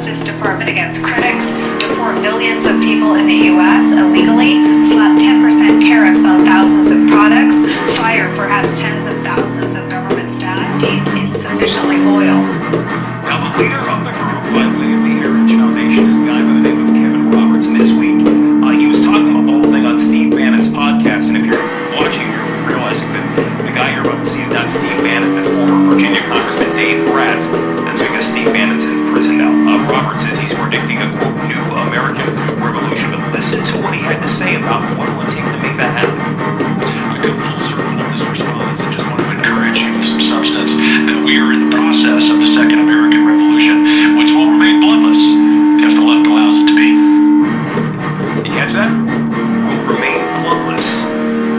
Justice Department against critics, deport millions of people in the U.S. illegally, slap 10% tariffs on thousands of products, fire perhaps tens of thousands of government staff deemed insufficiently loyal. Now, the leader of the group, by way of the Heritage Foundation, is a guy by the name of Kevin Roberts. And this week, he was talking about the whole thing on Steve Bannon's podcast. And if you're watching, you're realizing that the guy you're about to see is not Steve Bannon, but former Virginia Congressman Dave Bratz. That's because Steve Bannon's in prison now. Roberts says he's predicting a, quote, new American revolution. But listen to what he had to say about what it would take to make that happen. To come full circle in this response, I just want to encourage you with some substance that we are in the process of the Second American Revolution, which will remain bloodless if the left allows it to be. You catch that? Will remain bloodless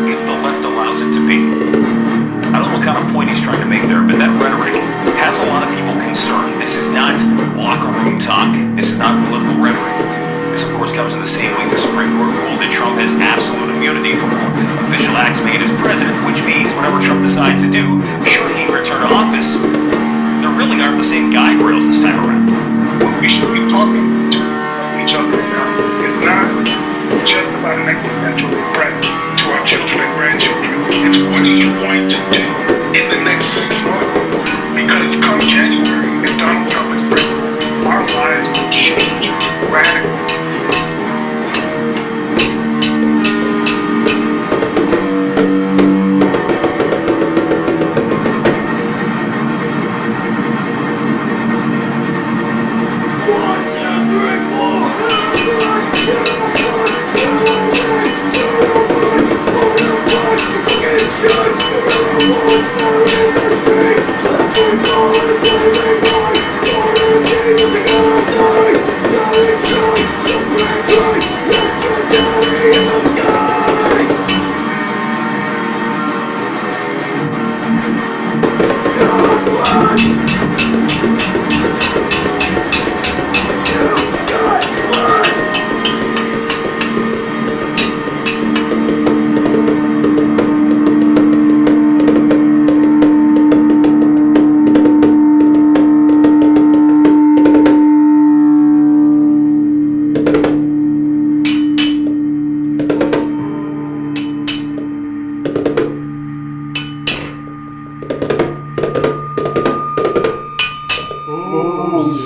if the left allows it to be. I don't know what kind of point he's trying to make there, but that rhetoric has a lot of people concerned. This is not locker room talk. This is not political rhetoric. This, of course, comes in the same week the Supreme Court ruled that Trump has absolute immunity from official acts made as president, which means whatever Trump decides to do, should he return to office, there really aren't the same guide rails this time around. What we should be talking to each other about is not just about an existential threat to our children and grandchildren. It's what are you going to do in the next 6 months? Because come January, if Donald Trump is president, our lives will change radically.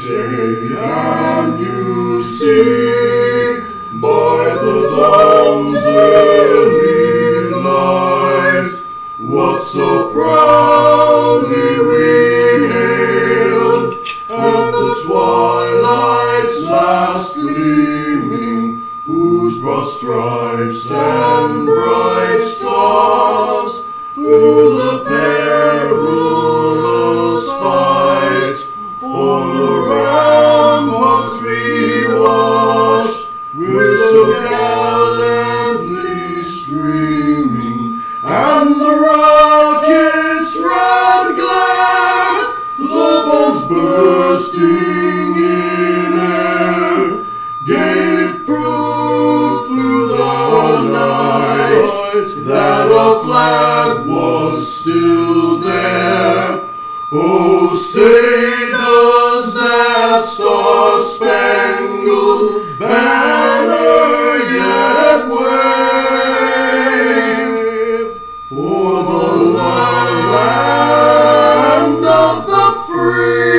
Can you see by the dawn's early light what so proudly we hailed at the twilight's last gleaming, whose broad stripes and bright stars through the perilous fight o'er the ramparts we watched, with so gallantly streaming, and the rocket's red glare, the bombs bursting in air, gave proof through the night that our flag was still there. Oh, say does that star-spangled banner yet wave o'er the land of the free?